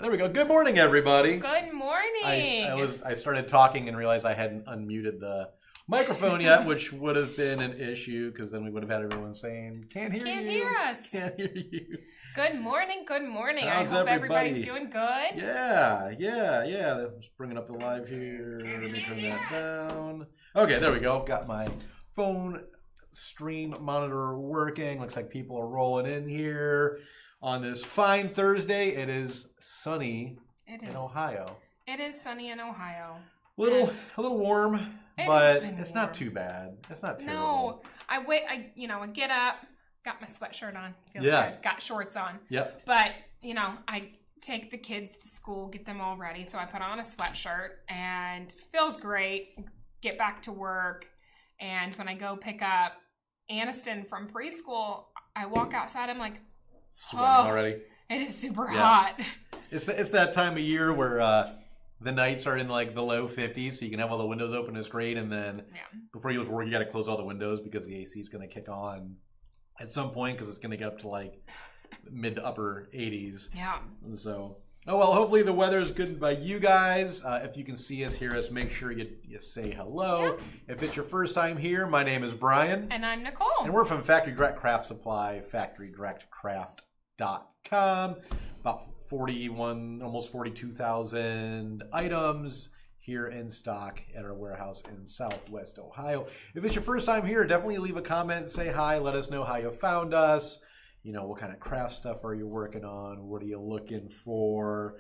There we go. Good morning, everybody. Good morning. I started talking and realized I hadn't unmuted the microphone yet, which would have been an issue because then we would have had everyone saying, "Can't hear you. Can't hear us. Can't hear you." Good morning. Good morning. How's I hope everybody? everybody's doing good. Yeah. Just bringing up the live here. Let me turn that down. Okay, there we go. Got my phone stream monitor working. Looks like people are rolling in here on this fine Thursday. It is sunny in Ohio. It is sunny in Ohio. A little warm, but it's not too bad. It's not terrible. No, I get up, got my sweatshirt on, feels good, got shorts on. Yep. But, I take the kids to school, get them all ready, so I put on a sweatshirt and feels great, get back to work, and when I go pick up Aniston from preschool, I walk outside, I'm like, sweating already. It is super hot. It's that time of year where the nights are in like the low 50s, so you can have all the windows open. It's great, and then before you leave for work, you got to close all the windows because the AC is going to kick on at some point because it's going to get up to like mid to upper 80s. Yeah. And so, hopefully the weather is good by you guys. If you can see us, hear us, make sure you say hello. Yeah. If it's your first time here, my name is Brian. And I'm Nicole. And we're from Factory Direct Craft Supply, factorydirectcraft.com. About 41, almost 42,000 items here in stock at our warehouse in Southwest Ohio. If it's your first time here, definitely leave a comment, say hi, let us know how you found us. What kind of craft stuff are you working on? What are you looking for?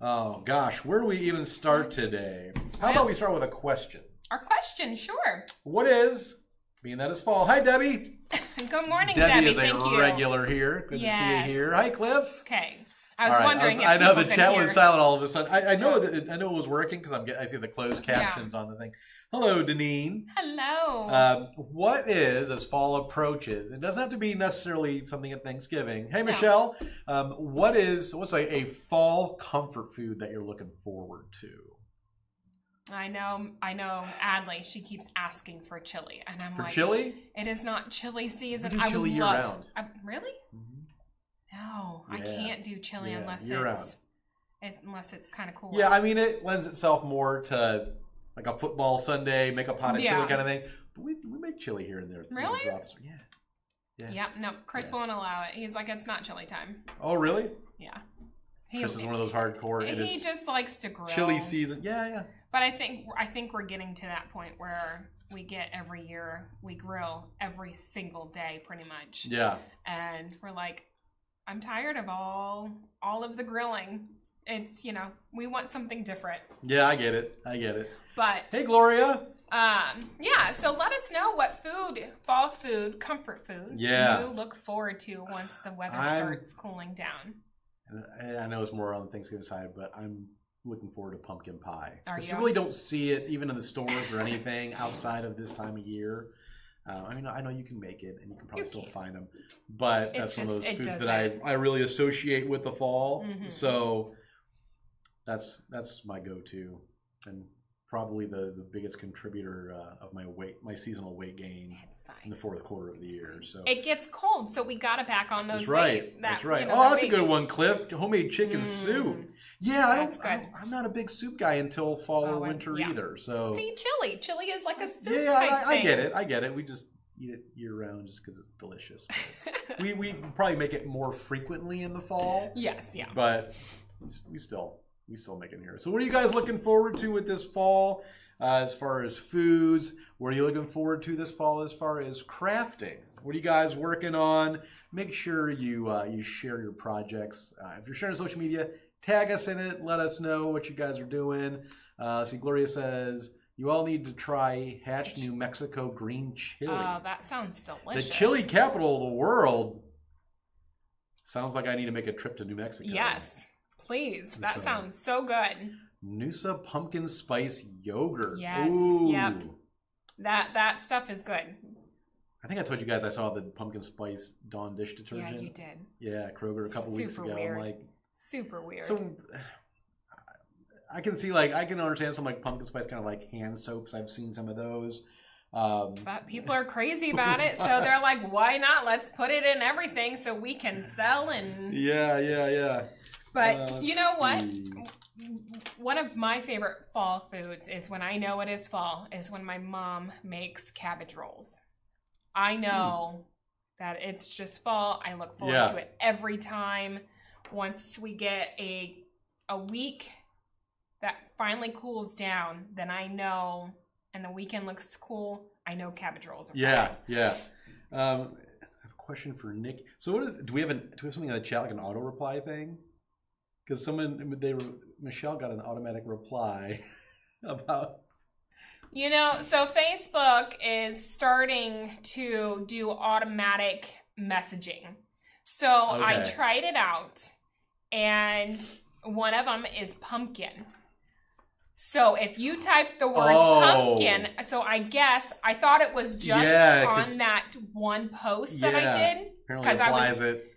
Oh gosh, where do we even start today? How about we start with a question? Our question, sure. What is, being that it's fall, hi Debbie. Good morning, Debbie. Debbie is a regular here. Good to see you here. Hi Cliff. Okay. I was wondering if I know the people chat could hear. was silent all of a sudden. I know it was working because I see the closed captions on the thing. Hello, Deneen. Hello. What is, as fall approaches, it doesn't have to be necessarily something at Thanksgiving. Hey, Michelle. What's a fall comfort food that you're looking forward to? I know. Adley, she keeps asking for chili, and I'm like, chili? It is not chili season. We do chili year round. Really? Mm-hmm. No, I can't do chili unless it's kind of cool. Yeah, I mean it lends itself more to like a football Sunday, make a pot of chili kind of thing. But we make chili here and there. Really? Yeah. No, Chris won't allow it. He's like, it's not chili time. Oh, really? Yeah. Chris is one of those hardcore. He just likes to grill. Chili season. Yeah. But I think we're getting to that point where we get every year, we grill every single day pretty much. Yeah. And we're like, I'm tired of all of the grilling. It's, we want something different. Yeah, I get it. But hey, Gloria. So let us know what fall food, comfort food, you look forward to once the weather starts cooling down. I know it's more on the Thanksgiving side, but I'm looking forward to pumpkin pie. You really don't see it even in the stores or anything outside of this time of year. I know you can make it and you can probably still find them, but that's one of those foods that I really associate with the fall. Mm-hmm. So that's my go-to and probably the biggest contributor of my seasonal weight gain in the fourth quarter of the year. So it gets cold, so we got to back on those. That's right. That's a good one, Cliff. Homemade chicken soup. Yeah, I'm not a big soup guy until fall or winter either. So see, chili is like a soup. Yeah, type I get it. We just eat it year round just because it's delicious. we probably make it more frequently in the fall. Yes, yeah. But we still make it here. So what are you guys looking forward to with this fall as far as foods? What are you looking forward to this fall as far as crafting? What are you guys working on? Make sure you share your projects. If you're sharing social media, tag us in it. Let us know what you guys are doing. See, Gloria says, you all need to try Hatch, New Mexico green chili. Oh, that sounds delicious. The chili capital of the world. Sounds like I need to make a trip to New Mexico. Yes. Please. That sounds so good. Noosa pumpkin spice yogurt. Yes. Ooh. Yep. That stuff is good. I think I told you guys I saw the pumpkin spice Dawn dish detergent. Yeah, you did. Yeah, Kroger a couple weeks ago. Weird. I'm like, super weird. So I can see I can understand some pumpkin spice kind of hand soaps. I've seen some of those. But people are crazy about it, so they're like, why not? Let's put it in everything so we can sell and... Yeah. But you know what? see. One of my favorite fall foods is when I know it is fall, is when my mom makes cabbage rolls. I know that it's just fall. I look forward to it every time. Once we get a week that finally cools down, then I know, and the weekend looks cool, I know cabbage rolls are Yeah. I have a question for Nick. So do we have something in the chat, like an auto reply thing? Because Michelle got an automatic reply about. You know, so Facebook is starting to do automatic messaging. So I tried it out, and one of them is pumpkin. So if you type the word pumpkin, so I guess I thought it was just on that one post that I did. Apparently it applies it.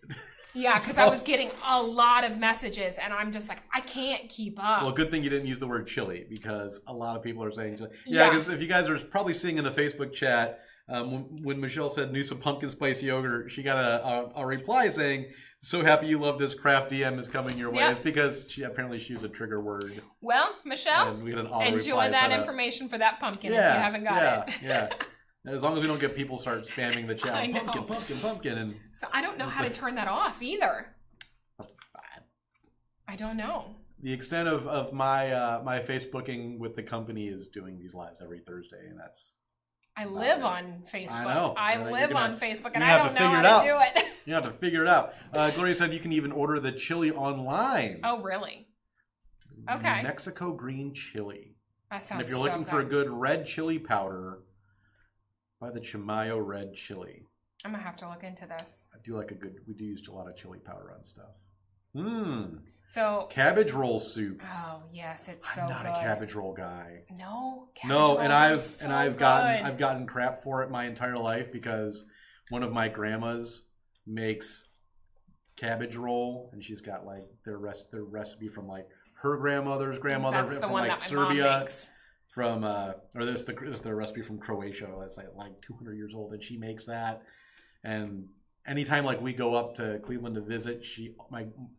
Yeah, because I was getting a lot of messages, and I'm just like, I can't keep up. Well, good thing you didn't use the word chili, because a lot of people are saying chili. Yeah, because if you guys are probably seeing in the Facebook chat, when Michelle said new some pumpkin spice yogurt, she got a reply saying, "So happy you love this, craft DM is coming your way." It's because she used a trigger word. Well, Michelle, and we had an enjoy that information for that pumpkin if you haven't got it. Yeah. As long as we don't get people start spamming the chat, pumpkin, and so I don't know how to turn that off either. I don't know. The extent of my my Facebooking with the company is doing these lives every Thursday, and that's. I live on Facebook. I know. I live on Facebook, and I don't know how to do it. You have to figure it out. Gloria said you can even order the chili online. Oh, really? Okay. Mexico green chili. That sounds. And if you're looking for a good red chili powder, buy the Chimayo red chili. I'm gonna have to look into this. We do use a lot of chili powder on stuff. So cabbage roll soup. Oh yes, it's so I'm not good. a cabbage roll guy. No, and I've gotten crap for it my entire life, because one of my grandmas makes cabbage roll, and she's got like their recipe from like her grandmother's grandmother. That's the from one like that my mom Serbia. makes. Or this is the recipe from Croatia. It's like 200 years old, and she makes that. And anytime like we go up to Cleveland to visit,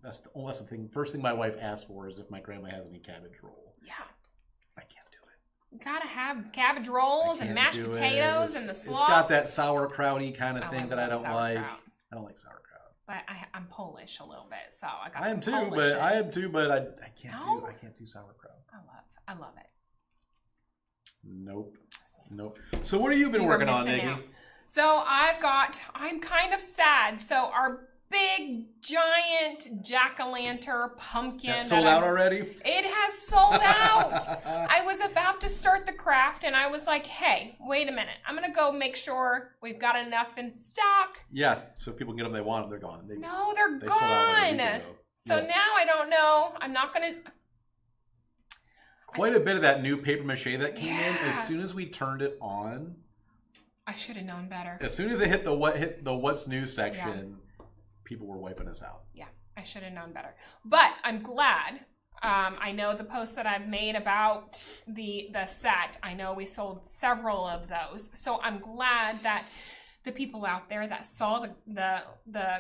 that's the thing. First thing my wife asks for is if my grandma has any cabbage roll. Yeah, I can't do it. You gotta have cabbage rolls and mashed potatoes and the slaw. It's got that sauerkrauty kind of thing that I don't like. I don't like sauerkraut. But I'm Polish a little bit, so I got. I am too, but I can't do sauerkraut. I love it. Nope. So what have you been working on, Nikki? So I'm kind of sad. So our big, giant jack-o'-lantern pumpkin. That's sold out already? It has sold out. I was about to start the craft, and I was like, hey, wait a minute. I'm going to go make sure we've got enough in stock. Yeah, so if people can get them they want them, they're gone. They're gone. So now I don't know. I'm not going to... Quite a bit of that new paper mache that came in. As soon as we turned it on, I should have known better. As soon as it hit the what's new section, people were wiping us out. Yeah, I should have known better. But I'm glad. I know the posts that I've made about the set. I know we sold several of those. So I'm glad that the people out there that saw the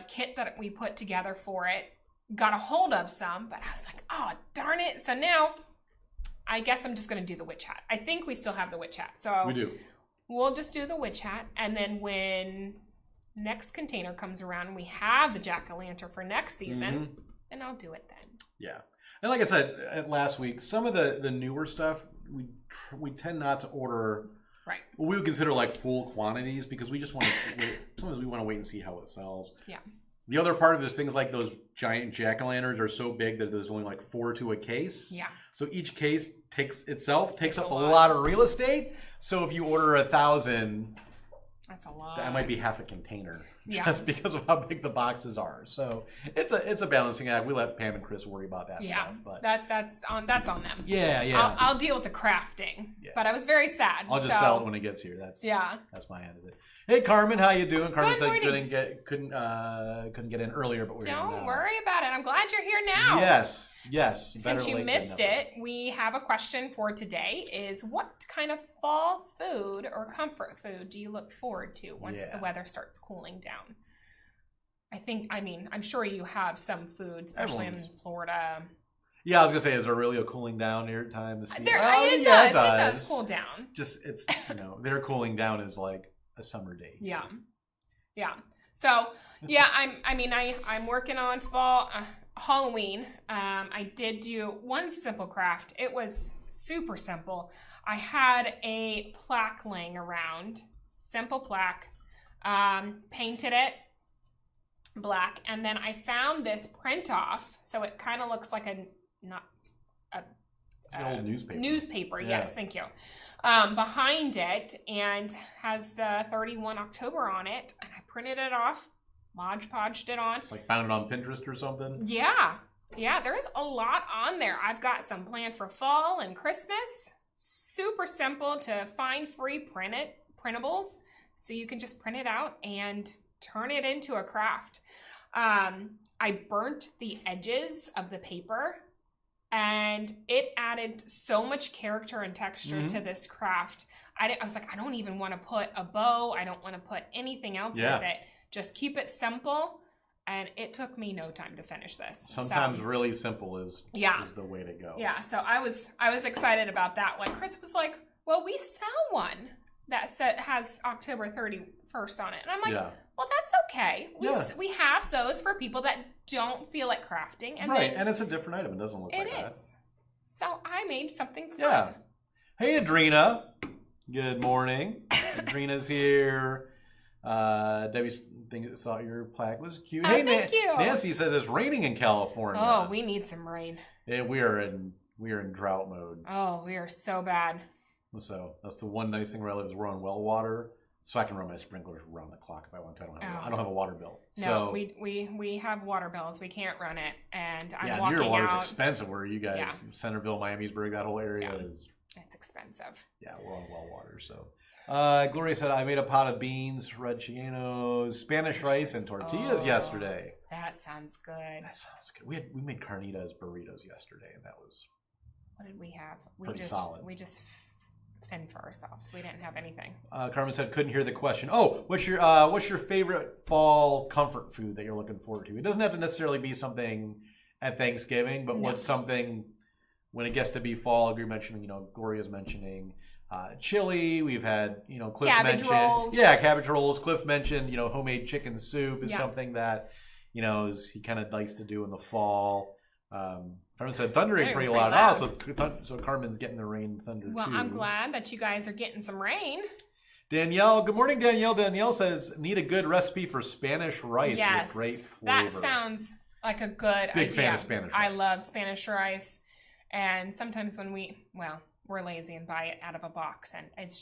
kit that we put together for it got a hold of some. But I was like, oh, darn it. So now I guess I'm just going to do the witch hat. I think we still have the witch hat. So we do. We'll just do the witch hat. And then when next container comes around, we have the jack-o'-lantern for next season, then I'll do it then. Yeah. And like I said last week, some of the newer stuff, we tend not to order what we would consider like full quantities, because we just want to sometimes we want to wait and see how it sells. Yeah. The other part of it is things like those giant jack-o'-lanterns are so big that there's only like 4 to a case. Yeah. So each case takes up a lot of real estate. So if you order 1,000, that's a lot. That might be half a container, just because of how big the boxes are. So it's a balancing act. We let Pam and Chris worry about that stuff. But that's on them. Yeah. I'll deal with the crafting. Yeah. But I was very sad. I'll just sell it when it gets here. That's my end of it. Hey Carmen, how you doing? Carmen said couldn't get in earlier, but we're don't worry about it. I'm glad you're here now. Yes. Since you missed it, we have a question for today: is what kind of fall food or comfort food do you look forward to once the weather starts cooling down? I'm sure you have some foods, especially in Florida. Yeah, I was gonna say, is there really a cooling down here time to see? It does cool down. Just it's their cooling down is like a summer day. Yeah. So yeah, I'm working on fall Halloween. I did do one simple craft. It was super simple. I had a plaque laying around, simple plaque. Painted it black, and then I found this print off, so it kind of looks like an old newspaper. Newspaper, yeah. Yes, thank you. Behind it, and has the 31 October on it, and I printed it off, Mod Podged it on. It's like found it on Pinterest or something. Yeah, there's a lot on there. I've got some planned for fall and Christmas. Super simple to find free printables. So you can just print it out and turn it into a craft. I burnt the edges of the paper, and it added so much character and texture to this craft. I was like, I don't even want to put a bow. I don't want to put anything else with it. Just keep it simple. And it took me no time to finich this. Sometimes really simple is the way to go. Yeah, so I was excited about that one. Chris was like, well, we sell one that has October 31st on it. And I'm like, well, that's okay. We have those for people that don't feel like crafting. And and it's a different item. It doesn't look like that. It is. So I made something fun. Yeah. Hey, Adrena. Good morning. Adrena's here. Debbie thought your plaque was cute. Oh, hey, thank you. Nancy says it's raining in California. Oh, we need some rain. Yeah, we are in drought mode. Oh, we are so bad. So that's the one nice thing where I live is we're on well water, so I can run my sprinklers around the clock if I want to. I don't have a water bill. No, we have water bills. We can't run it, and I'm walking out. Your water's expensive where you guys, Centerville, Miamisburg, that whole area is. It's expensive. Yeah, we're on well water. So, Gloria said I made a pot of beans, red chilenos, Spanish rice, and tortillas yesterday. That sounds good. That sounds good. We made carnitas burritos yesterday, and that was. What did we have? Pretty solid. We just fend for ourselves. We didn't have anything. Carmen said couldn't hear the question. Oh, what's your favorite fall comfort food that you're looking forward to? It doesn't have to necessarily be something at Thanksgiving, but what's something when it gets to be fall? You're mentioning, Gloria's mentioning chili. We've had, Cliff cabbage rolls. Yeah, cabbage rolls. Cliff mentioned, homemade chicken soup is something that, he kind of likes to do in the fall. Carmen said thundering pretty loud. So Carmen's getting the rain and thunder too. Well, I'm glad that you guys are getting some rain. Danielle, good morning, Danielle. Danielle says, need a good recipe for Spanish rice with great flavor. That sounds like a good Big idea. fan of Spanish rice. I love Spanish rice. And sometimes when we're lazy and buy it out of a box, and it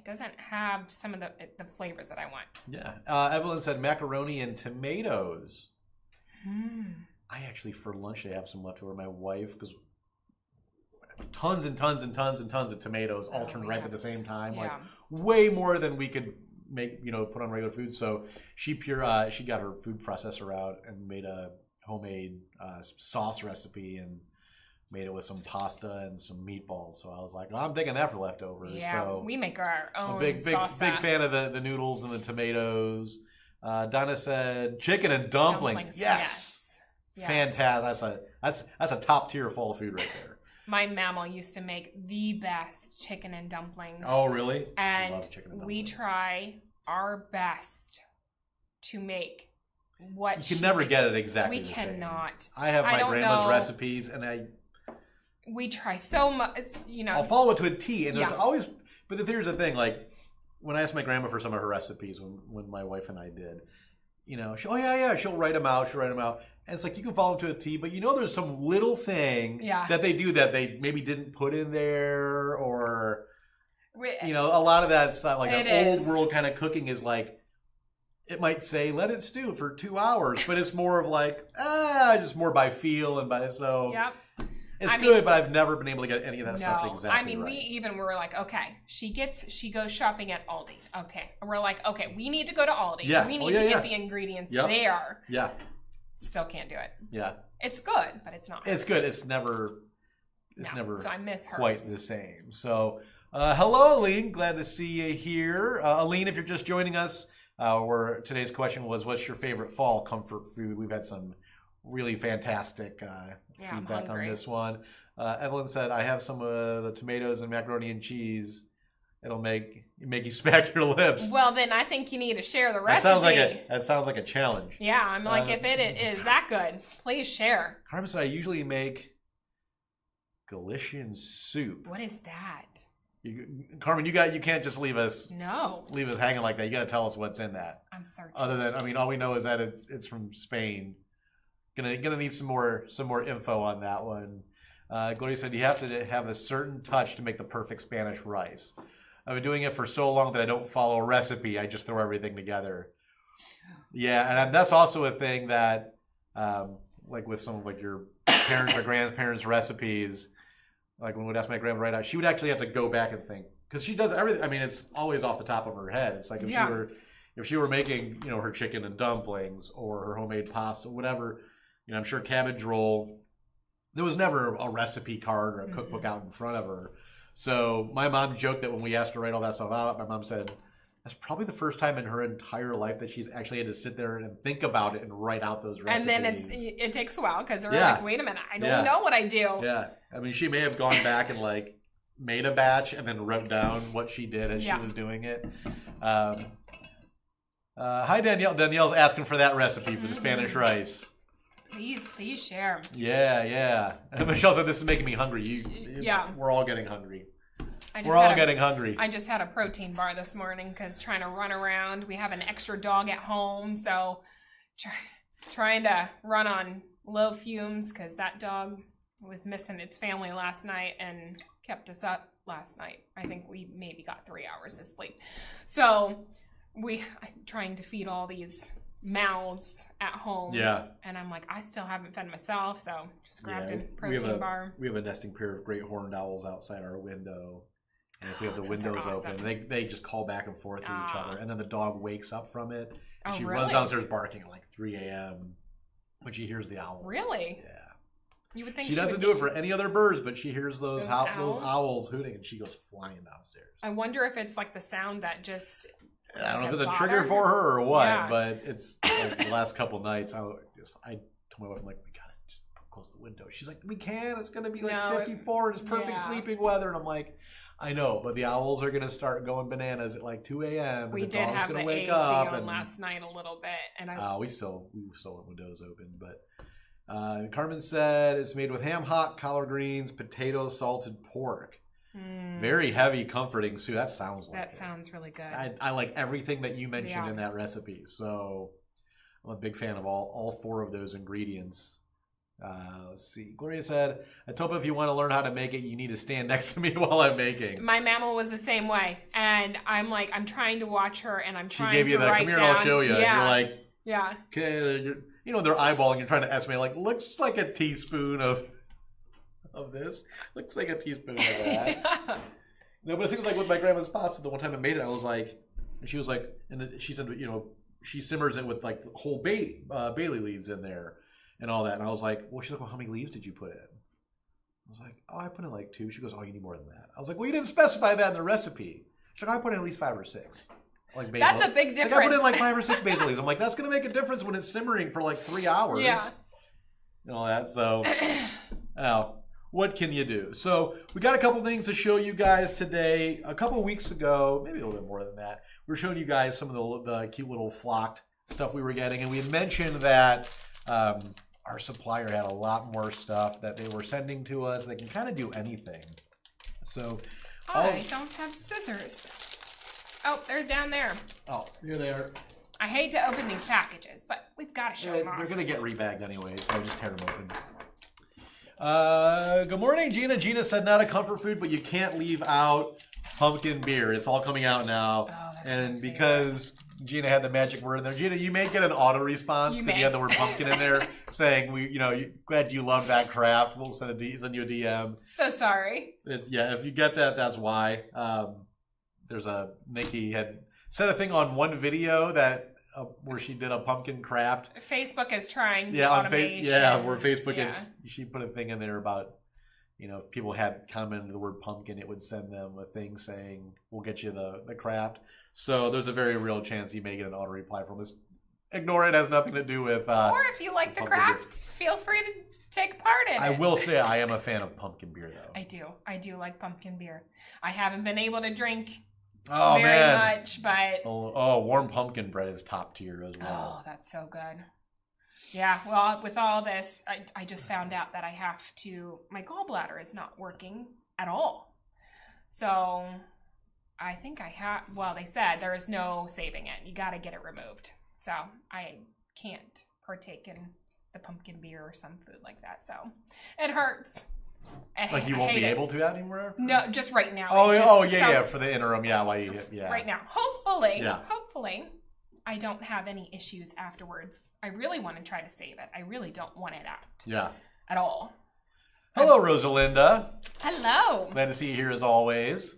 doesn't have some of the flavors that I want. Yeah. Evelyn said macaroni and tomatoes. I actually, for lunch, I have some left over. My wife, because tons and tons and tons and tons of tomatoes all turned ripe at the same time. Like way more than we could make, put on regular food. So she got her food processor out and made a homemade sauce recipe and made it with some pasta and some meatballs. So I was like, I'm taking that for leftovers. Yeah, so we make our own big salsa. Big fan of the noodles and the tomatoes. Donna said chicken and dumplings. Yes. Fantastic. That's a top tier fall food right there. My mammal used to make the best chicken and dumplings. Oh, really? And I love chicken and dumplings. We try our best to make what you can never get it exactly the same. We cannot. I have my grandma's recipes, and we try so much. I'll follow it to a T, and there's always. But here's the thing: like when I asked my grandma for some of her recipes, when my wife and I did, she'll write them out. And it's like you can follow them to a T, but there's some little thing that they do that they maybe didn't put in there, or a lot of that stuff, like an old world kind of cooking is like it might say let it stew for 2 hours, but it's more of like just more by feel and by so. Yep. It's good, but I've never been able to get any of that stuff exactly right. We even were like, okay, she goes shopping at Aldi. Okay. And we're like, okay, we need to go to Aldi. Yeah. We need to get the ingredients there. Yeah. Still can't do it. Yeah. It's good, but it's not. It's good. It's never so I miss hers. Quite the same. So, hello, Aline. Glad to see you here. Aline, if you're just joining us, where today's question was, what's your favorite fall comfort food? We've had some really fantastic feedback on this one. Evelyn said, I have some of the tomatoes and macaroni and cheese. It'll make you smack your lips. Well, then I think you need to share the recipe. That sounds like a challenge. Yeah, I'm like, if it is that good, please share. Carmen said, I usually make Galician soup. What is that? Carmen, you can't just leave us hanging like that. You got to tell us what's in that. I'm searching. Other than, all we know is that it's from Spain. Gonna need some more info on that one. Gloria said you have to have a certain touch to make the perfect Spanish rice. I've been doing it for so long that I don't follow a recipe. I just throw everything together. Yeah, and that's also a thing that, like with some of like your parents or grandparents' recipes, like when we'd ask my grandma right now, she would actually have to go back and think because she does everything. It's always off the top of her head. It's like if she were making her chicken and dumplings or her homemade pasta, whatever. I'm sure cabbage roll. There was never a recipe card or a cookbook out in front of her. So my mom joked that when we asked her to write all that stuff out, my mom said that's probably the first time in her entire life that she's actually had to sit there and think about it and write out those recipes. And then it takes a while because they're like, wait a minute, I don't know what I do. Yeah. She may have gone back and like made a batch and then wrote down what she did as she was doing it. Hi, Danielle. Danielle's asking for that recipe for the Spanish rice. Please share. Yeah. And Michelle said, this is making me hungry. We're all getting hungry. Getting hungry. I just had a protein bar this morning because trying to run around. We have an extra dog at home, so trying to run on low fumes because that dog was missing its family last night and kept us up last night. I think we maybe got 3 hours of sleep. So I'm trying to feed all these mouths at home. Yeah. And I'm like, I still haven't fed myself, so just grabbed a protein bar. We have a nesting pair of great horned owls outside our window. And if we have the windows open, they just call back and forth to each other. And then the dog wakes up from it. And she runs downstairs barking at like 3 a.m. when she hears the owls. Really? Yeah. You would think she doesn't do it for any other birds, but she hears those owls hooting and she goes flying downstairs. I wonder if it's like the sound that just... I don't know if it's a trigger for her or what, but it's like the last couple nights. I told my wife, I'm like, we gotta just close the window. She's like, we can. It's gonna be like 54 and it's perfect sleeping weather. And I'm like, I know, but the owls are gonna start going bananas at like 2 a.m. We did have the AC on last night a little bit, and we still have windows open. But Carmen said it's made with ham hock, collard greens, potatoes, salted pork. Very heavy, comforting soup. That sounds really good. I like everything that you mentioned in that recipe. So I'm a big fan of all 4 of those ingredients. Let's see. Gloria said, I told if you want to learn how to make it, you need to stand next to me while I'm making. My mammal was the same way. And I'm like, I'm trying to watch her and I'm trying to She gave you that, come here and I'll show you. Yeah. And you're like, yeah. Okay, they're eyeballing. You're trying to estimate, like, looks like a teaspoon of this. Looks like a teaspoon of that. No, but it seems like with my grandma's pasta, the one time I made it, I was like, and she was like, and she said, she simmers it with like whole Bailey leaves in there and all that. And I was like, well, she's like, well, how many leaves did you put in? I was like, oh, I put in like 2. She goes, oh, you need more than that. I was like, well, you didn't specify that in the recipe. She's like, I put in at least 5 or 6. Like basil. That's a big difference. Like I put in like 5 or 6 basil leaves. I'm like, that's going to make a difference when it's simmering for like 3 hours. Yeah. And all that. So, what can you do? So we got a couple things to show you guys today. A couple weeks ago, maybe a little bit more than that, we were showing you guys some of the cute little flocked stuff we were getting. And we mentioned that our supplier had a lot more stuff that they were sending to us. They can kind of do anything. So I don't have scissors. Oh, they're down there. Oh, here they are. I hate to open these packages, but we've got to show them off. They're going to get rebagged anyway, so just tear them open. Good morning, Gina. Gina said not a comfort food, but you can't leave out pumpkin beer. It's all coming out now. Oh, and because Gina had the magic word in there, Gina, you may get an auto response because you had the word pumpkin in there saying, glad you love that craft. We'll send you a DM. So sorry. If you get that, that's why. Nikki had said a thing on one video that where she did a pumpkin craft. Facebook is trying automation. Where Facebook is. She put a thing in there about, You know, if people had commented the word pumpkin, it would send them a thing saying, we'll get you the craft. So there's a very real chance you may get an auto reply from this. Ignore it. Has nothing to do with... or if you like the craft, feel free to take part in it. I will say I am a fan of pumpkin beer, though. I do like pumpkin beer. I haven't been able to drink very much, but... warm pumpkin bread is top tier as well. Oh, that's so good. Yeah, well, with all this, I just found out that I have to... My gallbladder is not working at all. So I think I have... Well, they said there is no saving it. You got to get it removed. So I can't partake in the pumpkin beer or some food like that. So it hurts. Like you won't be able to anymore? No, just right now. Yeah, for the interim. Yeah, right now. Hopefully, I don't have any issues afterwards. I really want to try to save it. I really don't want it out. Yeah. At all. Hello, Rosalinda. Hello. Glad to see you here as always.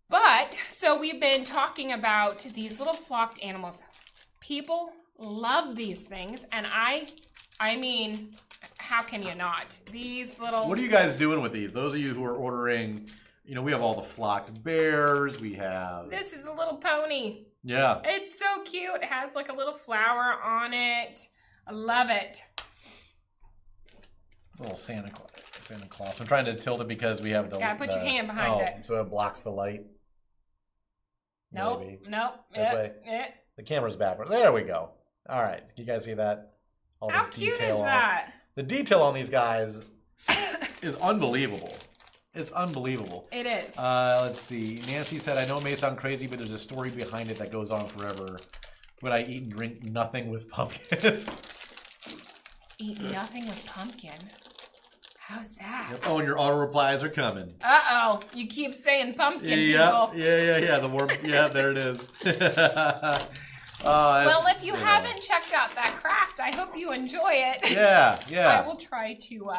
But, so we've been talking about these little flocked animals. People love these things, and I mean, how can you not? These little... What are you guys doing with these? Those of you who are ordering, you know, we have all the flocked bears, we have... This is a little pony. Yeah. It's so cute. It has like a little flower on it. I love it. It's a little Santa Claus. I'm trying to tilt it because we have the... Gotta put your hand behind it. So it blocks the light. Nope. This way. The camera's backward. There we go. All right. You guys see that? How cute is that? The detail on these guys is unbelievable. It's unbelievable. It is. Let's see. Nancy said, I know it may sound crazy, but there's a story behind it that goes on forever. Would I eat and drink nothing with pumpkin? Eat nothing with pumpkin? How's that? Yep. Oh, and your auto replies are coming. Uh-oh. You keep saying pumpkin, people. Yeah. The warm... Yeah, there it is. Well, if you haven't checked out that craft, I hope you enjoy it. Yeah. I will try to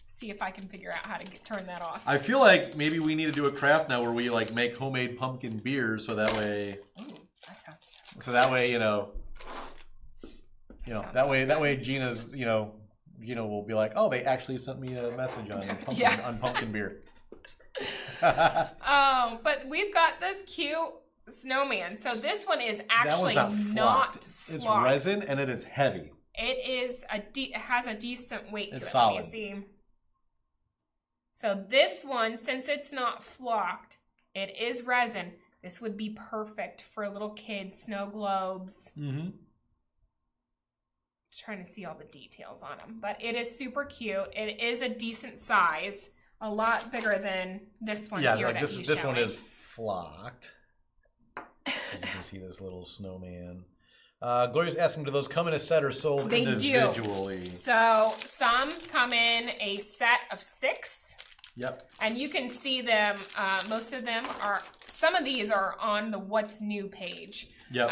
see if I can figure out how to turn that off. I feel like maybe we need to do a craft now where we like make homemade pumpkin beers, so that way. Ooh, that sounds. So that way, that way Gina's, Gina will be like, oh, they actually sent me a message on pumpkin beer. But we've got this cute snowman. So this one is actually not flocked. It's resin and it is heavy. It is it has a decent weight to it. Solid. Let me see. So this one, since it's not flocked, it is resin. This would be perfect for little kids' snow globes. Mm-hmm. Trying to see all the details on them, but it is super cute. It is a decent size, a lot bigger than this one here. Like this one is flocked. As you can see, this little snowman. Gloria's asking, do those come in a set or sold individually? Do. So some come in a set of 6. Yep. And you can see them. Most of them are. Some of these are on the What's New page. Yep.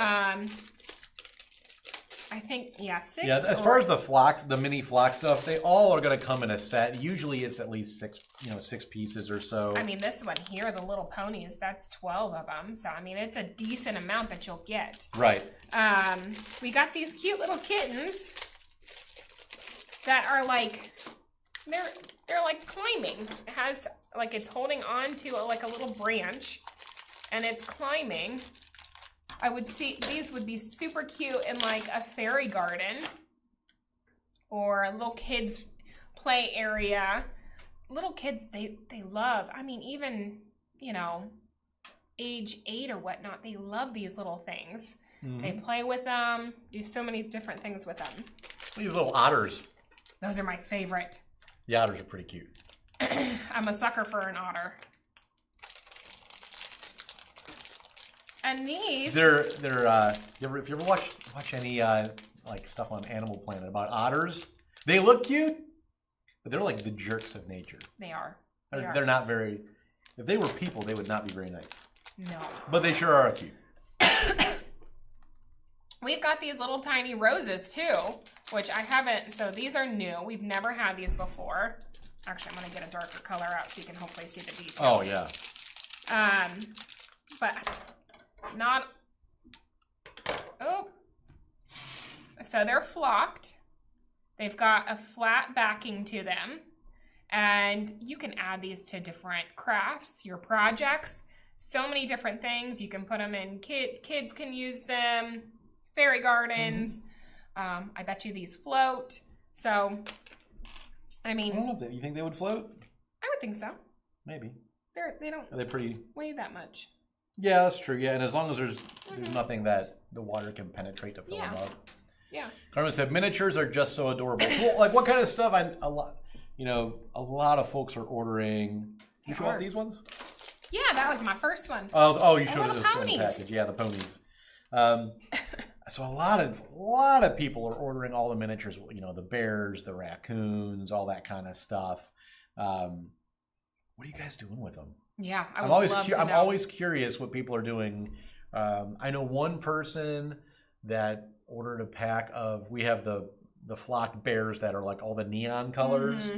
I think 6. Yeah, as far as the mini flock stuff, they all are going to come in a set. Usually, it's at least 6 pieces or so. I mean, this one here, the little ponies, that's 12 of them. So I mean, it's a decent amount that you'll get. Right. We got these cute little kittens that are like they're like climbing. It has like it's holding on to like a little branch, and it's climbing. I would see these would be super cute in like a fairy garden or a little kids play area. Little kids, they love, I mean, even, age 8 or whatnot, they love these little things. Mm-hmm. They play with them, do so many different things with them. These little otters. Those are my favorite. The otters are pretty cute. I'm a sucker for an otter. And these... If you ever watch any like stuff on Animal Planet about otters, they look cute, but they're like the jerks of nature. They are. They're not very... If they were people, they would not be very nice. No. But they sure are cute. We've got these little tiny roses too, which I haven't... So these are new. We've never had these before. Actually, I'm going to get a darker color out so you can hopefully see the details. Oh, yeah. But... Not, so they're flocked. They've got a flat backing to them. And you can add these to different crafts, your projects, so many different things. You can put them in, kids can use them, fairy gardens. I bet you these float. So, I mean. I don't know if you think they would float? I would think so. Maybe. They don't Are they pretty? weigh that much. Yeah, that's true. Yeah, and as long as there's nothing that the water can penetrate to fill them up. Yeah. Carmen said miniatures are just so adorable. So, like, what kind of stuff? A lot of folks are ordering. You show off these ones? Yeah, that was my first one. Oh, you showed little it in ponies. the package. Yeah, the ponies. So a lot of people are ordering all the miniatures. You know, the bears, the raccoons, all that kind of stuff. What are you guys doing with them? Yeah, I'm always curious what people are doing. I know one person that ordered a pack of. We have the flocked bears that are like all the neon colors,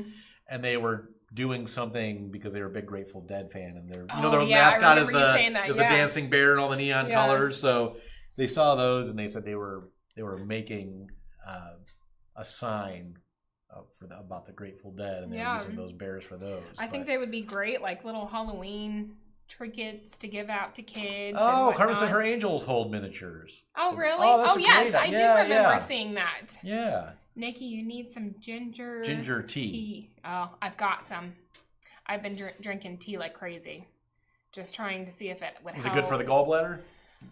and they were doing something because they were a big Grateful Dead fan, and their mascot is the dancing bear and all the neon colors. So they saw those and they said they were making a sign about the Grateful Dead, and they were using those bears for those. I think they would be great, like little Halloween trinkets to give out to kids. Oh, Carmen said her angels hold miniatures. Oh, really? Oh, yes, I do remember seeing that. Yeah. Nikki, you need some ginger tea. Oh, I've got some. I've been drinking tea like crazy, just trying to see if it would help. Is it good for the gallbladder?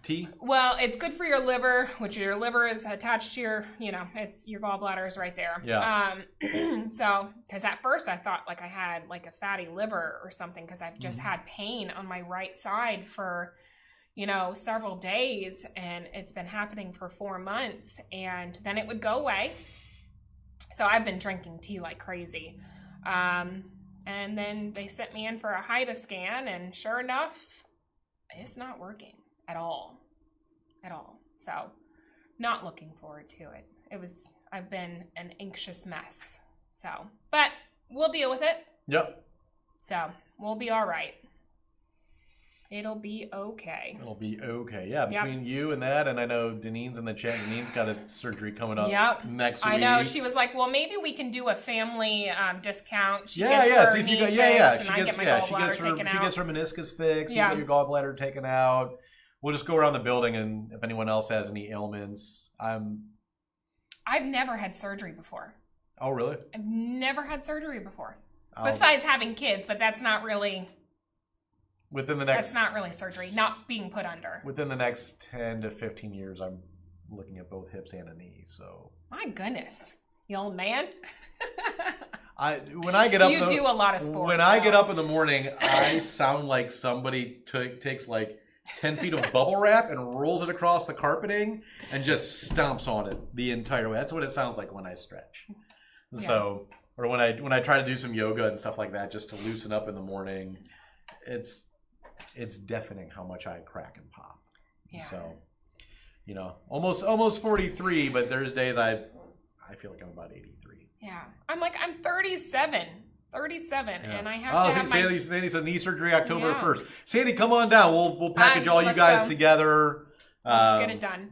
Tea? Well, it's good for your liver, which your liver is attached to your, it's your gallbladder is right there. Yeah. So, because at first I thought like I had like a fatty liver or something, because I've just had pain on my right side for, several days, and it's been happening for 4 months, and then it would go away. So I've been drinking tea like crazy. And then they sent me in for a HIDA scan, and sure enough, it's not working at all. So not looking forward to it. I've been an anxious mess. So, but we'll deal with it. Yep. So we'll be all right. It'll be okay. Yeah, between you and that, and I know Denine's in the chat. Denine's got a surgery coming up next week. I know. She was like, well, maybe we can do a family discount. She See if you got, she gets her meniscus fixed. You get your gallbladder taken out. We'll just go around the building, and if anyone else has any ailments, I've never had surgery before. Oh, really? I've never had surgery before. Besides having kids, but that's not really... That's not really surgery, not being put under. Within the next 10 to 15 years, I'm looking at both hips and a knee, so... My goodness. You old man. When I get up... You do a lot of sports. When I get up in the morning, I sound like somebody takes like 10 feet of bubble wrap and rolls it across the carpeting and just stomps on it the entire way. That's what it sounds like when I stretch. Yeah. So, or when I try to do some yoga and stuff like that, just to loosen up in the morning, it's deafening how much I crack and pop. Yeah. So, almost 43, but there's days I feel like I'm about 83. Yeah. I'm 37. And I have to have Sandy said knee surgery October 1st. Sandy, come on down. We'll package all you guys together. Let's get it done.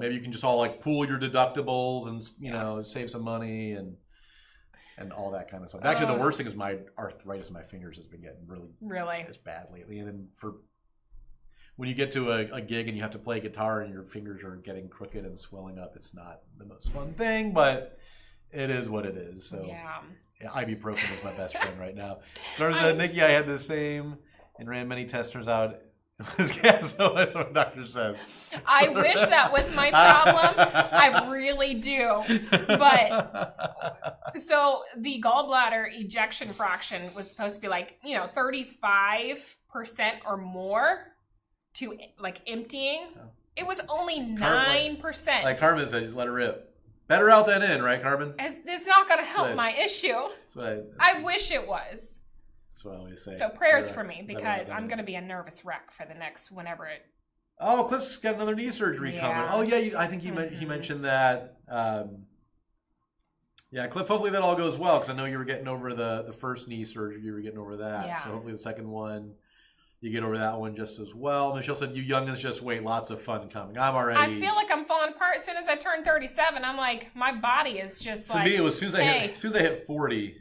Maybe you can just all pool your deductibles and save some money and all that kind of stuff. Actually, the worst thing is my arthritis in my fingers has been getting really bad lately. And then when you get to a gig and you have to play guitar and your fingers are getting crooked and swelling up, it's not the most fun thing, but it is what it is. So ibuprofen is my best friend right now. Nikki, I had the same and ran many tests. Turns out it was cancer. That's what the doctor says. I wish that was my problem. I really do. But so the gallbladder ejection fraction was supposed to be 35% or more to emptying. It was only 9%. Like Carmen said, just let it rip. Better out than in, right, Carmen? It's not going to help my issue. I wish it was. That's what I always say. So prayers for me, because I'm going to be a nervous wreck for the next whenever it... Oh, Cliff's got another knee surgery coming. Oh, yeah, I think he mentioned that. Cliff, hopefully that all goes well, because I know you were getting over the first knee surgery. You were getting over that. Yeah. So hopefully the second one, you get over that one just as well. Michelle said, you youngins just wait. Lots of fun coming. I feel like I'm falling apart as soon as I turn 37. I'm like, my body is just For me, it was as soon as I hit 40,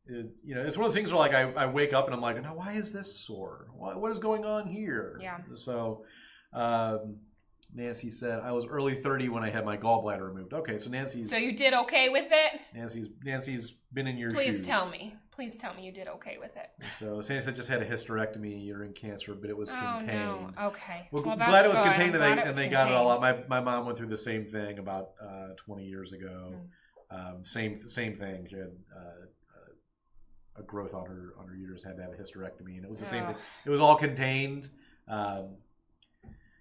it's one of those things where like I wake up and I'm like, now why is this sore? What is going on here? Yeah. So Nancy said I was early 30 when I had my gallbladder removed. Okay, so Nancy's. So you did okay with it? Nancy's been in your shoes. Please tell me. Please tell me you did okay with it. So Sandy said just had a hysterectomy, uterine cancer, but it was contained. No. Okay. Well, that's glad it was good. contained, and they got it all contained. out. My mom went through the same thing about 20 years ago. Same thing. She had a growth on her uterus, had to have a hysterectomy, and it was the same thing. It was all contained.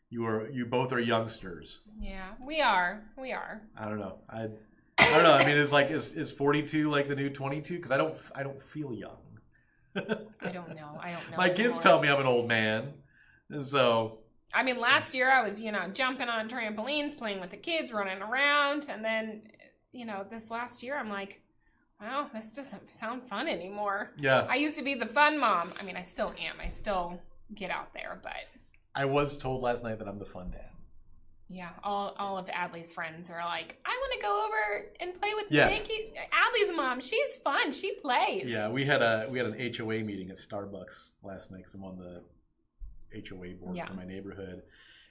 You both are youngsters. Yeah, we are. I don't know. I don't know. I mean, it's like is 42 like the new 22? Because I don't feel young. I don't know. My kids tell me I'm an old man, and so. I mean, last year I was jumping on trampolines, playing with the kids, running around, and then this last year I'm like, well, this doesn't sound fun anymore. Yeah. I used to be the fun mom. I mean, I still am. I still get out there, but. I was told last night that I'm the fun dad. Yeah, all of Adley's friends are like, I want to go over and play with Nikki. Adley's mom, she's fun. She plays. Yeah, we had an HOA meeting at Starbucks last night because I'm on the HOA board for my neighborhood,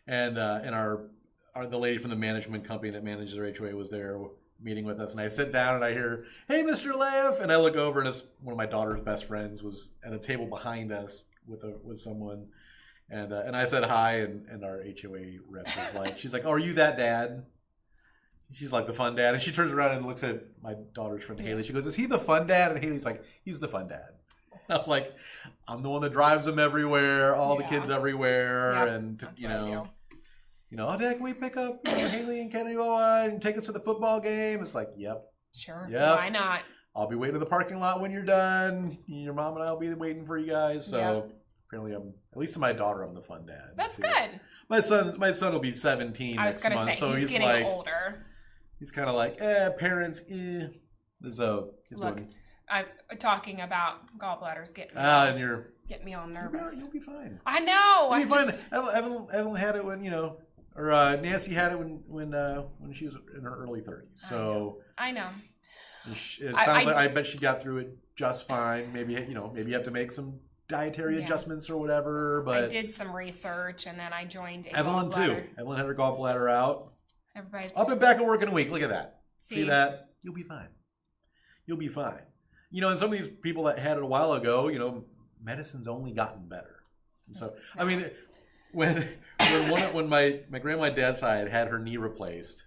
and the lady from the management company that manages our HOA was there meeting with us, and I sit down and I hear, "Hey, Mr. Leff," and I look over and it's one of my daughter's best friends was at a table behind us with someone. And I said hi, and our HOA rep was like, she's like, "Oh, are you that dad?" She's like, "The fun dad." And she turns around and looks at my daughter's friend Haley. She goes, "Is he the fun dad?" And Haley's like, "He's the fun dad." I was like, "I'm the one that drives them everywhere, all the kids everywhere, and oh, Dad, can we pick up Haley and Kennedy and take us to the football game?" It's like, "Yep, sure, yep. Why not? I'll be waiting in the parking lot when you're done. Your mom and I will be waiting for you guys." So. Apparently, at least to my daughter, I'm the fun dad. That's good. My son will be 17 next month. Say, so he's getting like, older. He's kind of like, parents, So look, I'm talking about gallbladders getting me all nervous. You'll be fine. I know. You'll be fine. Evelyn had it when or Nancy had it when she was in her early 30s. So I know. It sounds like I bet she got through it just fine. Maybe you have to make some dietary adjustments or whatever, but I did some research and then I joined Evelyn too. Evelyn had her gallbladder out. Everybody's up and back at work in a week. Look at that. See that? You'll be fine. You'll be fine. And some of these people that had it a while ago, medicine's only gotten better. So I mean, when my grandma and dad's side had her knee replaced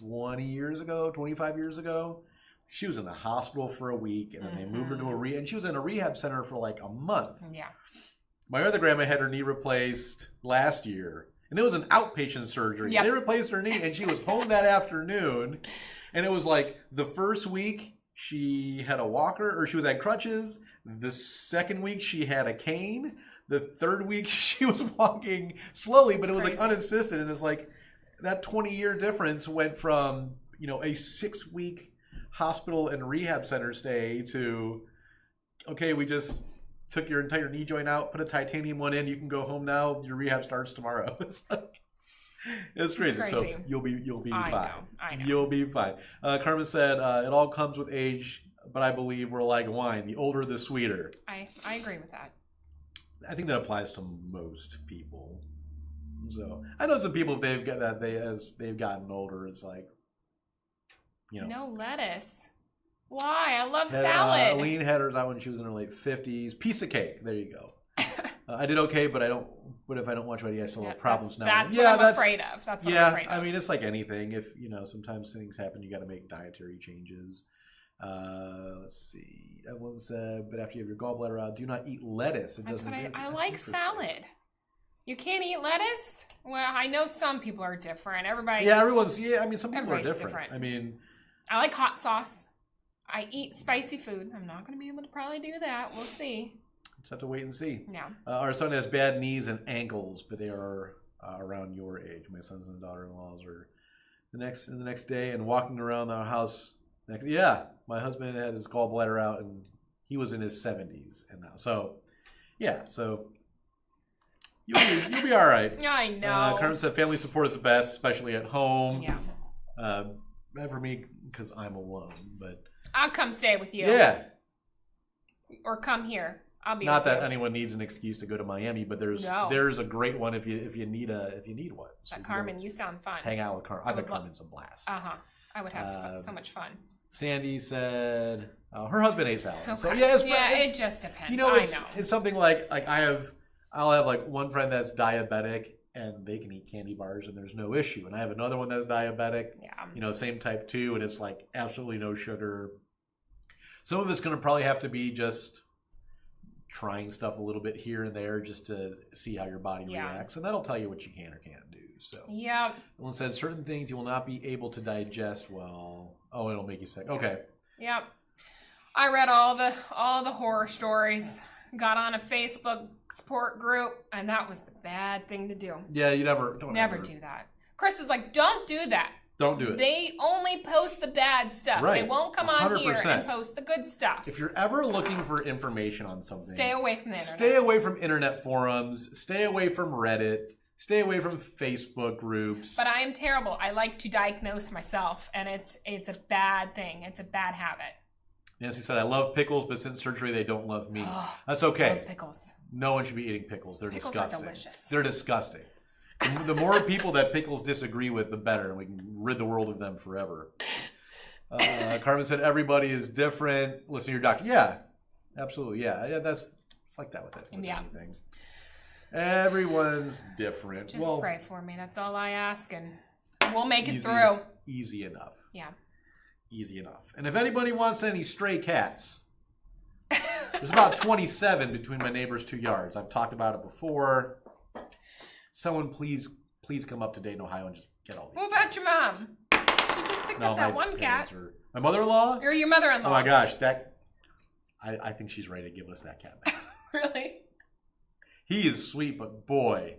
20 years ago, 25 years ago. She was in the hospital for a week, and then they moved her to and she was in a rehab center for like a month. Yeah. My other grandma had her knee replaced last year, and it was an outpatient surgery. Yep. They replaced her knee, and she was home that afternoon. And it was like the first week she had a walker, or she was at crutches. The second week she had a cane. The third week she was walking slowly, but it was crazy. Like unassisted. And it's like that 20-year difference went from a 6-week hospital and rehab center stay to, okay, we just took your entire knee joint out, put a titanium one in, you can go home now, your rehab starts tomorrow. It's crazy. So you'll be fine. I know. You'll be fine. Carmen said, it all comes with age, but I believe we're like wine. The older, the sweeter. I agree with that. I think that applies to most people. So I know some people, as they've gotten older, it's like, no lettuce. Why? I love salad. Aline had hers out when she was in her late 50s. Piece of cake. There you go. I did okay, but what if I don't watch right? I still have problems now. That's what I'm afraid of. That's what I'm afraid of. I mean, it's like anything. If sometimes things happen, you got to make dietary changes. Let's see. Evelyn said, but after you have your gallbladder out, do not eat lettuce. I like salad. You can't eat lettuce? Well, I know some people are different. Everybody. Yeah, I mean, some people are different. I mean. I like hot sauce. I eat spicy food. I'm not going to be able to probably do that. We'll see. Just have to wait and see. Yeah. Our son has bad knees and ankles, but they are around your age. My sons and daughter-in-laws are the next day and walking around our house. My husband had his gallbladder out, and he was in his 70s, and now so you'll be all right. I know. Carmen said family support is the best, especially at home. Yeah. For me, because I'm alone, but I'll come stay with you. Yeah. Or come here. I'll be Not with that you. anyone needs an excuse to go to Miami, but there's a great one if you need one. So Carmen, you sound fun. Hang out with Carmen. I bet Carmen's a blast. I would have so much fun. Sandy said her husband ate salad. Okay. So it just depends. You know, it's something like I'll have like one friend that's diabetic and they can eat candy bars and there's no issue, and I have another one that's diabetic. Yeah. You know, same type 2, and it's like absolutely no sugar. Some of it's going to probably have to be just trying stuff a little bit here and there just to see how your body reacts, and that'll tell you what you can or can't do. So yeah. One says certain things you will not be able to digest well. Oh, it'll make you sick. Okay. Yep. I read all the horror stories. Got on a Facebook support group, and that was the bad thing to do. Yeah, you never do that. Chris is like, don't do that. Don't do it. They only post the bad stuff. Right. They won't come on 100%. here and post the good stuff. If you're ever looking for information on something, stay away from the internet. Stay away from internet forums. Stay away from Reddit. Stay away from Facebook groups. But I am terrible. I like to diagnose myself, and it's a bad thing. It's a bad habit. Nancy said, I love pickles, but since surgery, they don't love me. That's okay. I love pickles. No one should be eating pickles. They're disgusting. Pickles are delicious. They're disgusting. The more people that pickles disagree with, the better. We can rid the world of them forever. Carmen said, everybody is different. Listen to your doctor. Yeah, absolutely. Yeah, it's like that with it. With anything. Everyone's different. Just pray for me. That's all I ask, and we'll make it through. Easy enough. Yeah. Easy enough. And if anybody wants any stray cats, there's about 27 between my neighbor's 2 yards. I've talked about it before. Someone please come up to Dayton, Ohio and just get all these What about your mom? She just picked up that one cat. My mother-in-law? Or your mother-in-law. Oh my gosh, I think she's ready to give us that cat back. Really? He is sweet, but boy,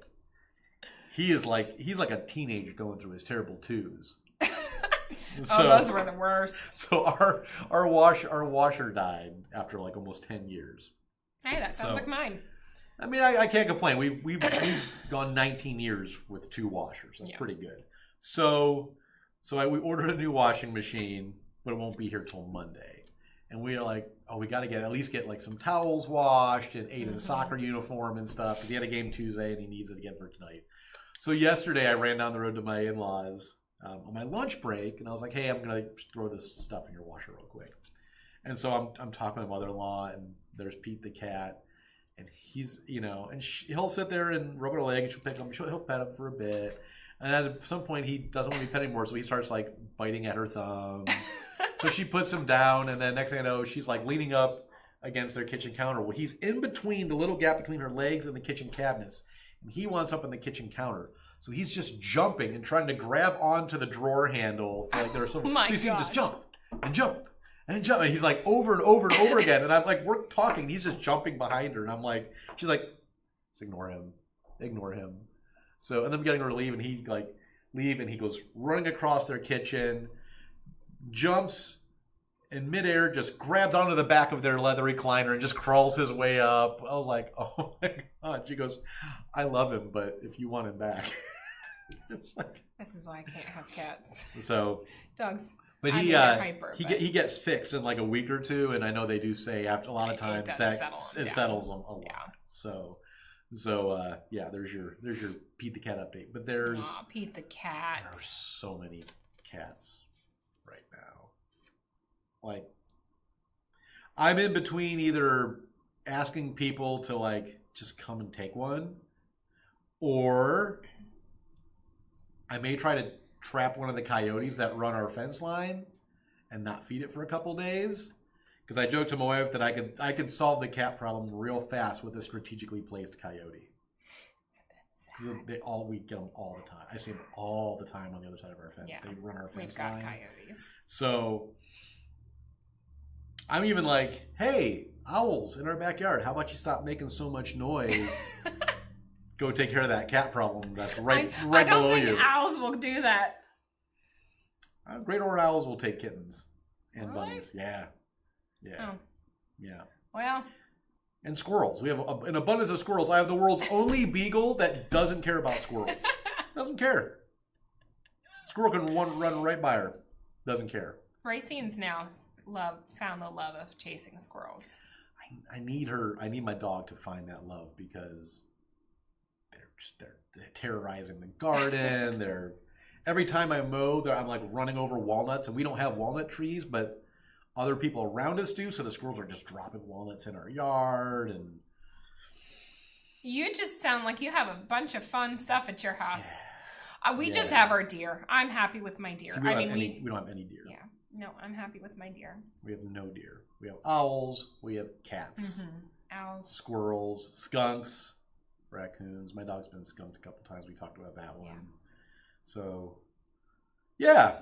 he's like a teenager going through his terrible twos. Those were the worst. So our washer died after like almost 10 years. Hey, that sounds like mine. I mean, I can't complain. We've gone 19 years with 2 washers. That's pretty good. So we ordered a new washing machine, but it won't be here till Monday. And we are like, we got to at least get like some towels washed and Aiden's soccer uniform and stuff because he had a game Tuesday and he needs it again for tonight. So yesterday I ran down the road to my in-laws on my lunch break, and I was like, hey, I'm going to throw this stuff in your washer real quick. And so I'm talking to my mother-in-law, and there's Pete the cat, and he's, and he'll sit there and rub her leg, and she'll pick him, he'll pet him for a bit. And then at some point, he doesn't want to be pet anymore, so he starts, like, biting at her thumb. So she puts him down, and then next thing I know, she's, like, leaning up against their kitchen counter. Well, he's in between the little gap between her legs and the kitchen cabinets, and he wants up on the kitchen counter. So he's just jumping and trying to grab onto the drawer handle. Like there's so you see him just jump and jump and jump. And he's like over and over and over again. And I'm like, we're talking. And he's just jumping behind her. And I'm like, she's like, just ignore him. Ignore him. So, and then I'm getting her to leave. And he like leave. And he goes running across their kitchen, jumps in midair, just grabs onto the back of their leather recliner and just crawls his way up. I was like, oh my God. She goes, I love him, but if you want him back. It's like, this is why I can't have cats. So dogs. But he gets fixed in like a week or two, and I know they do say after a lot of times that it settles them a lot. Yeah. So there's your Pete the cat update. But there's Pete the cat. There are so many cats right now. Like, I'm in between either asking people to like just come and take one, or I may try to trap one of the coyotes that run our fence line and not feed it for a couple days. Because I joked to my wife that I could solve the cat problem real fast with a strategically placed coyote. We get them all the time. I see them all the time on the other side of our fence. Yeah, they run our fence line. We've got coyotes. So I'm even like, hey, owls in our backyard. How about you stop making so much noise? Go take care of that cat problem that's right below you. I don't think owls will do that. Great horned owls will take kittens and bunnies. Yeah. Yeah. Oh. Yeah. Well. And squirrels. We have an abundance of squirrels. I have the world's only beagle that doesn't care about squirrels. Doesn't care. Squirrel can run right by her. Doesn't care. Racine's now found the love of chasing squirrels. I I need my dog to find that love because they're terrorizing the garden. Every time I mow, I'm like running over walnuts, and we don't have walnut trees, but other people around us do. So the squirrels are just dropping walnuts in our yard, and you just sound like you have a bunch of fun stuff at your house. Yeah. We just have our deer. I'm happy with my deer. See, we don't have any deer. Yeah. No, I'm happy with my deer. We have no deer. We have owls. We have cats. Mm-hmm. Owls. Squirrels. Skunks. Raccoons. My dog's been skunked a couple times. We talked about that one. Yeah. So, yeah.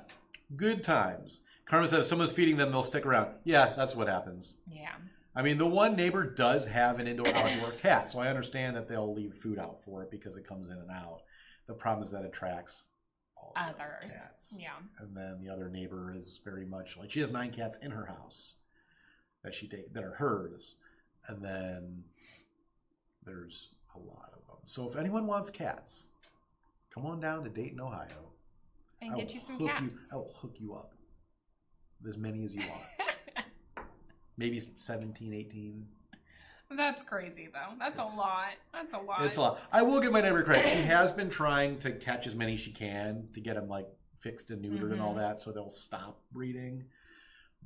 Good times. Carmen says if someone's feeding them, they'll stick around. Yeah, that's what happens. Yeah. I mean, the one neighbor does have an indoor-outdoor cat, so I understand that they'll leave food out for it because it comes in and out. The problem is that it attracts all the other cats. Yeah. And then the other neighbor is very much like, she has 9 cats in her house that are hers. And then there's a lot of them. So if anyone wants cats, come on down to Dayton, Ohio. And get you some cats. I will hook you up with as many as you want. Maybe 17, 18. That's crazy, though. That's a lot. It's a lot. I will give my neighbor credit. She has been trying to catch as many as she can to get them like fixed and neutered and all that, so they'll stop breeding.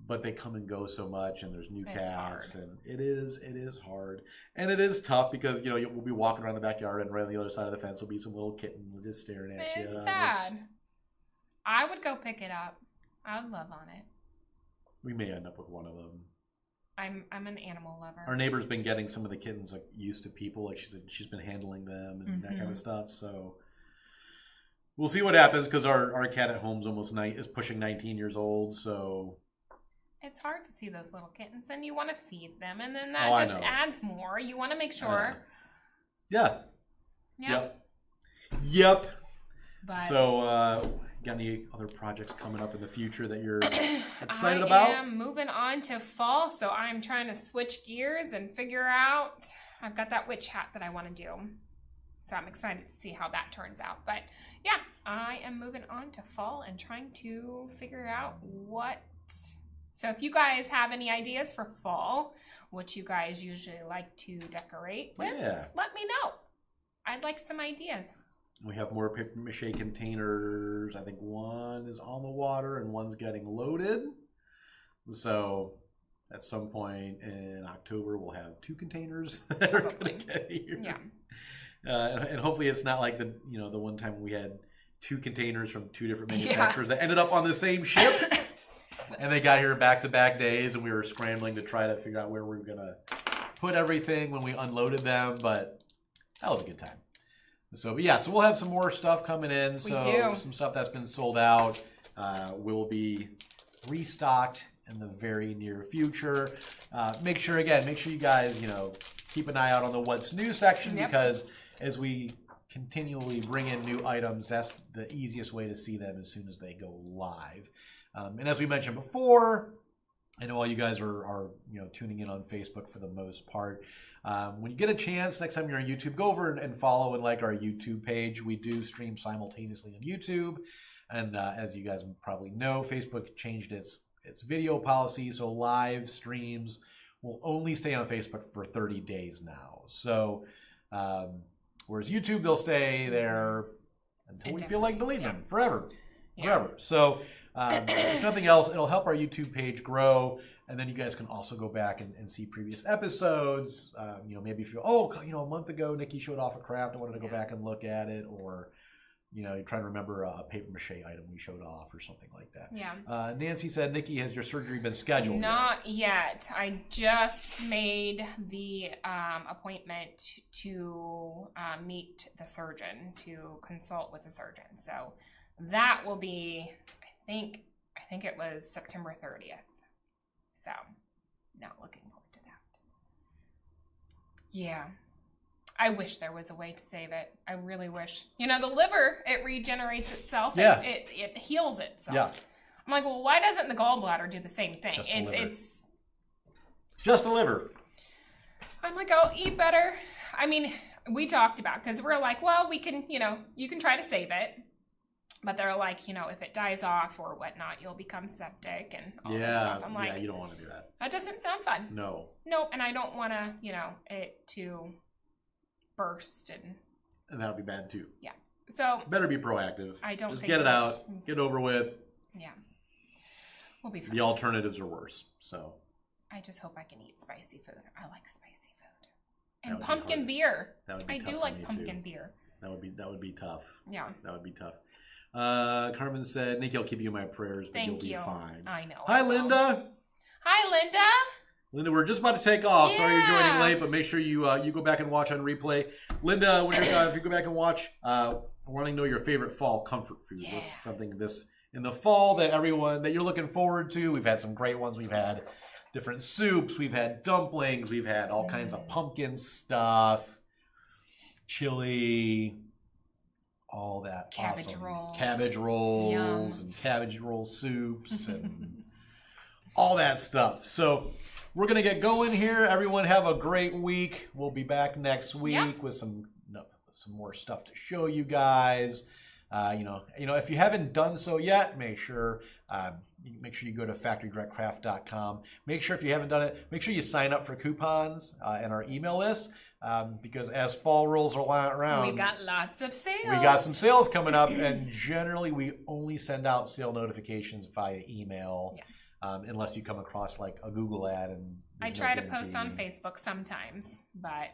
But they come and go so much, and there's new cats, and it is hard, and it is tough because we'll be walking around the backyard, and right on the other side of the fence will be some little kitten just staring at you. It's sad. I would go pick it up. I would love on it. We may end up with one of them. I'm an animal lover. Our neighbor's been getting some of the kittens like used to people. Like she's been handling them and that kind of stuff. So we'll see what happens because our cat at home's is pushing 19 years old. So it's hard to see those little kittens, and you want to feed them, and then that adds more. You want to make sure. Yeah. Yep. But so, got any other projects coming up in the future that you're excited about? I am moving on to fall, so I'm trying to switch gears and figure out. I've got that witch hat that I want to do, so I'm excited to see how that turns out. But yeah, I am moving on to fall and trying to figure out what. So if you guys have any ideas for fall, what you guys usually like to decorate with, let me know. I'd like some ideas. We have more paper mache containers. I think one is on the water and one's getting loaded. So at some point in October, we'll have 2 containers that are going to get here. Yeah. And hopefully it's not like the one time we had 2 containers from 2 different manufacturers that ended up on the same ship. And they got here back-to-back days, and we were scrambling to try to figure out where we were going to put everything when we unloaded them. But that was a good time. So we'll have some more stuff coming in. Some stuff that's been sold out will be restocked in the very near future. Make sure you guys, keep an eye out on the What's New section because as we continually bring in new items, that's the easiest way to see them as soon as they go live. And as we mentioned before, I know all you guys are tuning in on Facebook for the most part. When you get a chance, next time you're on YouTube, go over and follow and like our YouTube page. We do stream simultaneously on YouTube. And as you guys probably know, Facebook changed its video policy. So live streams will only stay on Facebook for 30 days now. So whereas YouTube, they'll stay there until we feel like deleting them forever. So if nothing else, it'll help our YouTube page grow. And then you guys can also go back and see previous episodes. Maybe if a month ago, Nikki showed off a craft. I wanted to go back and look at it. Or, you're trying to remember a paper mache item we showed off or something like that. Yeah. Nancy said, Nikki, has your surgery been scheduled? Not yet. I just made the appointment to meet the surgeon, to consult with the surgeon. So that will be, I think it was September 30th. So, not looking forward to that. Yeah. I wish there was a way to save it. I really wish. The liver, it regenerates itself. Yeah. It heals itself. Yeah. I'm like, well, why doesn't the gallbladder do the same thing? It's just the liver. I'm like, oh, eat better. I mean, we talked about, because we're like, well, we can, you can try to save it. But they're like, if it dies off or whatnot, you'll become septic and all this stuff. I'm like, you don't want to do that. That doesn't sound fun. No. Nope, and I don't want to, it to burst and that'll be bad too. Yeah. So better be proactive. I don't just think get it out, get over with. Yeah. We'll be fine. The alternatives are worse. So I just hope I can eat spicy food. I like spicy food. And pumpkin beer. That would be I tough do for like me, pumpkin too. beer. That would be tough. Yeah. That would be tough. Carmen said, Nikki, I'll keep you in my prayers, but Thank you'll you. be fine. I know. Hi, Linda. Hi, Linda. Linda, we're just about to take off. Yeah. Sorry you're joining late, but make sure you go back and watch on replay. Linda, when if you go back and watch, I want to know your favorite fall comfort food. Yeah. What's something this in the fall that you're looking forward to? We've had some great ones. We've had different soups. We've had dumplings. We've had all kinds of pumpkin stuff, chili, all that Cabbage awesome. rolls. Cabbage rolls. Yum. And cabbage roll soups and all that stuff. So we're going to get going here. Everyone have a great week. We'll be back next week with some more stuff to show you guys. If you haven't done so yet, make sure you go to factorydirectcraft.com. Make sure if you haven't done it, make sure you sign up for coupons in our email list because as fall rolls around, we got lots of sales. We got some sales coming up, and generally we only send out sale notifications via email. Yeah. Unless you come across like a Google ad. And I try to post on Facebook sometimes, but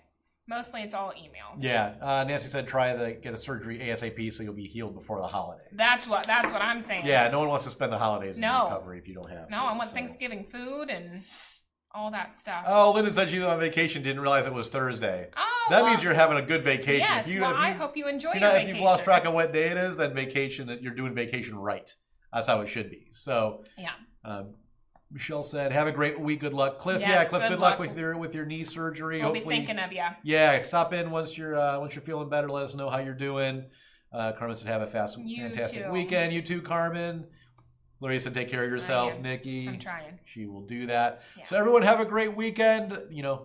mostly it's all emails. Yeah, Nancy said get a surgery ASAP so you'll be healed before the holidays. That's what I'm saying. Yeah, no one wants to spend the holidays in recovery if you don't have. No, I want Thanksgiving food and all that stuff. Oh, Linda said she was on vacation, didn't realize it was Thursday. Oh, that means you're having a good vacation. Yes, I hope you enjoy your vacation. If you've lost track of what day it is, then you're doing vacation right. That's how it should be. So yeah. Michelle said, "Have a great week. Good luck, Cliff." Yes, yeah, Cliff. Good luck with your knee surgery. We'll Hopefully, be thinking of you. Yeah, stop in once you're feeling better. Let us know how you're doing. Carmen said, "Have a fantastic weekend." You too, Carmen. Larry said, "Take care of yourself, Nikki." I'm trying. She will do that. Yeah. So everyone, have a great weekend.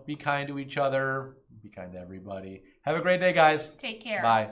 Be kind to each other. Be kind to everybody. Have a great day, guys. Take care. Bye.